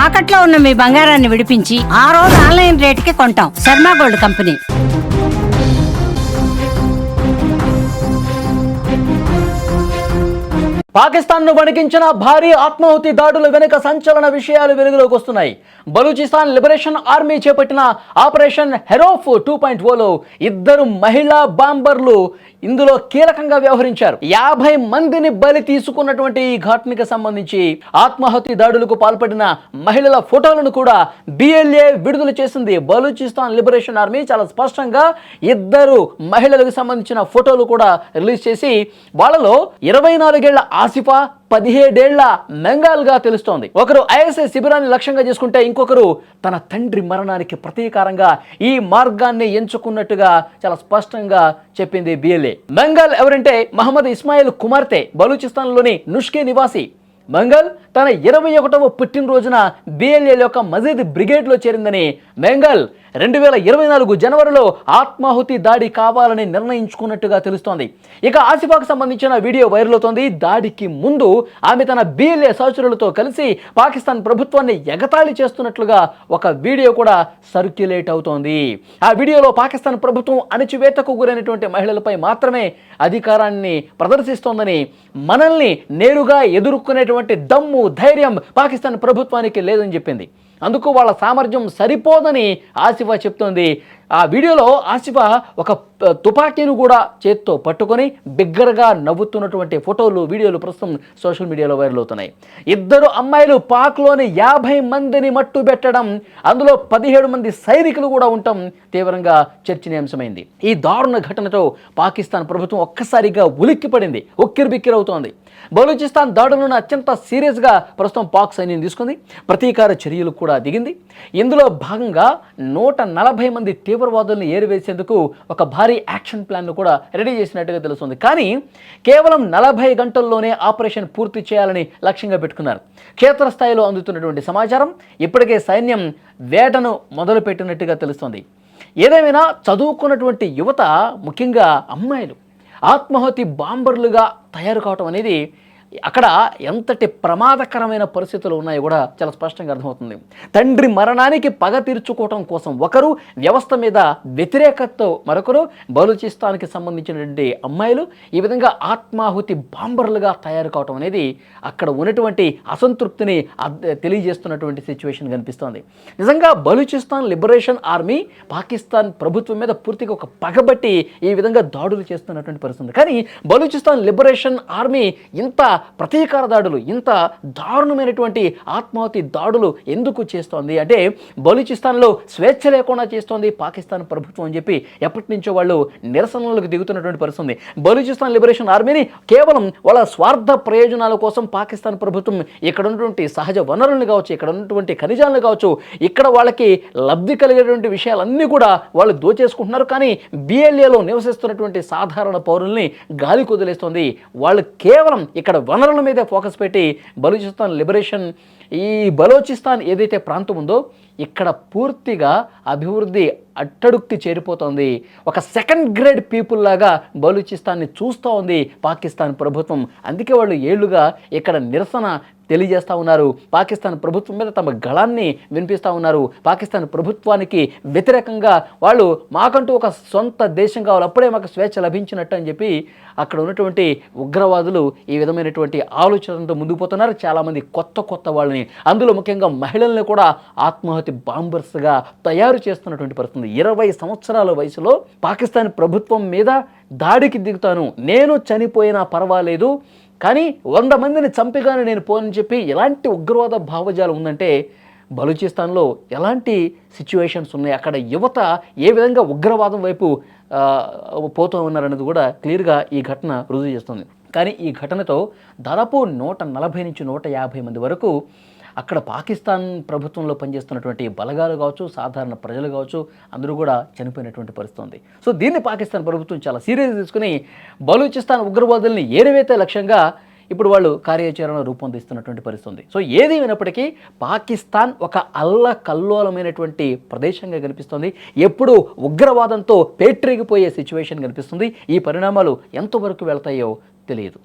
తాకట్లో ఉన్న మీ బంగారాన్ని విడిపించి ఆ రోజు ఆన్లైన్ రేటుకి కొంటాం. Sharma gold company. పాకిస్తాన్ను వణికించిన భారీ ఆత్మాహుతి దాడుల వెనుక సంచలన విషయాలు వెలుగులోకి వస్తున్నాయి. బలూచిస్తాన్ లిబరేషన్ ఆర్మీ చేపట్టిన ఆపరేషన్ హెరోఫ్ 2.0లో ఇద్దరు మహిళా బాంబర్లు ఇందులో కీలకంగా వ్యవహరించారు. 50 మందిని బలి తీసుకున్నటువంటి ఈ ఘటనకు సంబంధించి ఆత్మాహుతి దాడులకు పాల్పడిన మహిళల ఫోటోలను కూడా BLA విడుదల చేసింది. బలూచిస్తాన్ లిబరేషన్ ఆర్మీ చాలా స్పష్టంగా ఇద్దరు మహిళలకు సంబంధించిన ఫోటోలు కూడా రిలీజ్ చేసి వాళ్ళలో 24 ఏళ్ల ఆసిఫా, 17 ఏళ్ల మెంగాల్గా తెలుస్తోంది. ఒకరు ISI శిబిరాన్ని లక్ష్యంగా చేసుకుంటే ఇంకొకరు తన తండ్రి మరణానికి ప్రతీకారంగా ఈ మార్గాన్ని ఎంచుకున్నట్టుగా చాలా స్పష్టంగా చెప్పింది BLA. మెంగాల్ ఎవరంటే మహమ్మద్ ఇస్మాయిల్ కుమార్తె, బలూచిస్తాన్లోని నుష్కే నివాసి. మెంగల్ తన 21వ పుట్టినరోజున BLA యొక్క మజీద్ బ్రిగేడ్లో చేరిందని, మెంగల్ 2024 జనవరిలో ఆత్మాహుతి దాడి కావాలని నిర్ణయించుకున్నట్టుగా తెలుస్తోంది. ఇక ఆసిఫాకు సంబంధించిన వీడియో వైరల్ అవుతోంది. దాడికి ముందు ఆమె తన BLA సహచరులతో కలిసి పాకిస్తాన్ ప్రభుత్వాన్ని ఎగతాళి చేస్తున్నట్లుగా ఒక వీడియో కూడా సర్క్యులేట్ అవుతోంది. ఆ వీడియోలో పాకిస్తాన్ ప్రభుత్వం అణచివేతకు గురైనటువంటి మహిళలపై మాత్రమే అధికారాన్ని ప్రదర్శిస్తోందని, మనల్ని నేరుగా ఎదుర్కొనేటువంటి దమ్ము, ధైర్యం పాకిస్తాన్ ప్రభుత్వానికి లేదని చెప్పింది. అందుకు వాళ్ళ సామర్థ్యం సరిపోదని ఆసిఫా చెప్తోంది. ఆ వీడియోలో ఆసిఫా ఒక తుపాకీని కూడా చేత్తో పట్టుకొని బిగ్గరగా నవ్వుతున్నటువంటి ఫోటోలు, వీడియోలు ప్రస్తుతం సోషల్ మీడియాలో వైరల్ అవుతున్నాయి. ఇద్దరు అమ్మాయిలు పాక్లోని 50 మందిని మట్టు పెట్టడం, అందులో 17 మంది సైనికులు కూడా ఉండటం తీవ్రంగా చర్చనీయాంశమైంది. ఈ దారుణ ఘటనతో పాకిస్తాన్ ప్రభుత్వం ఒక్కసారిగా ఉలిక్కిపడింది, ఉక్కిరిబిక్కిరవుతోంది. బలూచిస్తాన్ దాడులను అత్యంత సీరియస్గా ప్రస్తుతం పాక్ సైన్యం తీసుకుంది. ప్రతీకార చర్యలు కూడా దిగింది. ఇందులో భాగంగా 140 మంది తీవ్రవాదులను ఏరివేసేందుకు ఒక భారీ యాక్షన్ ప్లాన్ను కూడా రెడీ చేసినట్టుగా తెలుస్తుంది. కానీ కేవలం 40 గంటల్లోనే ఆపరేషన్ పూర్తి చేయాలని లక్ష్యంగా పెట్టుకున్నారు. క్షేత్రస్థాయిలో అందుతున్నటువంటి సమాచారం ఇప్పటికే సైన్యం వేటను మొదలుపెట్టినట్టుగా తెలుస్తుంది. ఏదేమైనా చదువుకున్నటువంటి యువత, ముఖ్యంగా అమ్మాయిలు ఆత్మాహుతి బాంబర్లుగా తయారు కావటం అనేది అక్కడ ఎంతటి ప్రమాదకరమైన పరిస్థితులు ఉన్నాయో కూడా చాలా స్పష్టంగా అర్థమవుతుంది. తండ్రి మరణానికి పగ తీర్చుకోవటం కోసం ఒకరు, వ్యవస్థ మీద వ్యతిరేకతతో మరొకరు, బలూచిస్తాన్కి సంబంధించినటువంటి అమ్మాయిలు ఈ విధంగా ఆత్మాహుతి బాంబర్లుగా తయారు కావటం అనేది అక్కడ ఉన్నటువంటి అసంతృప్తిని తెలియజేస్తున్నటువంటి సిచ్యువేషన్ కనిపిస్తోంది. నిజంగా బలూచిస్తాన్ లిబరేషన్ ఆర్మీ పాకిస్తాన్ ప్రభుత్వం మీద పూర్తిగా ఒక పగబట్టి ఈ విధంగా దాడులు చేస్తున్నటువంటి పరిస్థితి. కానీ బలూచిస్తాన్ లిబరేషన్ ఆర్మీ ఇంత ప్రతీకార దాడులు, ఇంత దారుణమైనటువంటి ఆత్మాహుతి దాడులు ఎందుకు చేస్తోంది అంటే, బలూచిస్తాన్లో స్వేచ్ఛ లేకుండా చేస్తోంది పాకిస్తాన్ ప్రభుత్వం అని చెప్పి ఎప్పటి నుంచో వాళ్ళు నిరసనలకు దిగుతున్నటువంటి పరిస్థితి. బలూచిస్తాన్ లిబరేషన్ ఆర్మీని కేవలం వాళ్ళ స్వార్థ ప్రయోజనాల కోసం పాకిస్తాన్ ప్రభుత్వం ఇక్కడ ఉన్నటువంటి సహజ వనరులను కావచ్చు, ఇక్కడ ఉన్నటువంటి ఖనిజాలను కావచ్చు, ఇక్కడ వాళ్ళకి లబ్ధి కలిగేటువంటి విషయాలన్నీ కూడా వాళ్ళు దోచేసుకుంటున్నారు. కానీ BLAలో నివసిస్తున్నటువంటి సాధారణ పౌరుల్ని గాలి కుదిలేస్తుంది. వాళ్ళు కేవలం ఇక్కడ వనరుల మీద ఫోకస్ పెట్టి ఈ బలూచిస్తాన్ ఏదైతే ప్రాంతం ఉందో ఇక్కడ పూర్తిగా అభివృద్ధి అట్టడుక్తి చేరిపోతుంది. ఒక సెకండ్ గ్రేడ్ పీపుల్ లాగా బలూచిస్తాన్ని చూస్తూ ఉంది పాకిస్తాన్ ప్రభుత్వం. అందుకే వాళ్ళు ఏళ్లుగా ఇక్కడ నిరసన తెలియజేస్తూ ఉన్నారు. పాకిస్తాన్ ప్రభుత్వం మీద తమ గళాన్ని వినిపిస్తూ ఉన్నారు. పాకిస్తాన్ ప్రభుత్వానికి వ్యతిరేకంగా వాళ్ళు మాకంటూ ఒక సొంత దేశం కావాలి, అప్పుడే మాకు స్వేచ్ఛ లభించినట్టు అని చెప్పి అక్కడ ఉన్నటువంటి ఉగ్రవాదులు ఈ విధమైనటువంటి ఆలోచనలతో ముందుకు పోతున్నారు. చాలామంది కొత్త వాళ్ళని, అందులో ముఖ్యంగా మహిళల్ని కూడా ఆత్మహత్య బాంబర్స్గా తయారు చేస్తున్నటువంటి పరిస్థితి. 20 సంవత్సరాల వయసులో పాకిస్తాన్ ప్రభుత్వం మీద దాడికి దిగుతాను, నేను చనిపోయినా పర్వాలేదు, కానీ 100 మందిని చంపిగానే నేను పోనని చెప్పి ఎలాంటి ఉగ్రవాద భావజాలం ఉందంటే బలూచిస్తాన్లో ఎలాంటి సిచ్యువేషన్స్ ఉన్నాయి, అక్కడ యువత ఏ విధంగా ఉగ్రవాదం వైపు పోతూ ఉన్నారనేది కూడా క్లియర్గా ఈ ఘటన రుజువు చేస్తుంది. కానీ ఈ ఘటనతో దాదాపు 140 నుంచి 150 మంది వరకు అక్కడ పాకిస్తాన్ ప్రభుత్వంలో పనిచేస్తున్నటువంటి బలగాలు కావచ్చు, సాధారణ ప్రజలు కావచ్చు, అందరూ కూడా చనిపోయినటువంటి పరిస్థితి ఉంది. సో దీన్ని పాకిస్తాన్ ప్రభుత్వం చాలా సీరియస్గా తీసుకుని బలూచిస్తాన్ ఉగ్రవాదుల్ని ఏరివేతే లక్ష్యంగా ఇప్పుడు వాళ్ళు కార్యాచరణ రూపొందిస్తున్నటువంటి పరిస్థితి ఉంది. సో ఏది అయినప్పటికీ పాకిస్తాన్ ఒక అల్లకల్లోలమైనటువంటి ప్రదేశంగా కనిపిస్తుంది. ఎప్పుడు ఉగ్రవాదంతో పేట్రేగిపోయే సిచ్యువేషన్ కనిపిస్తుంది. ఈ పరిణామాలు ఎంతవరకు వెళ్తాయో తెలియదు.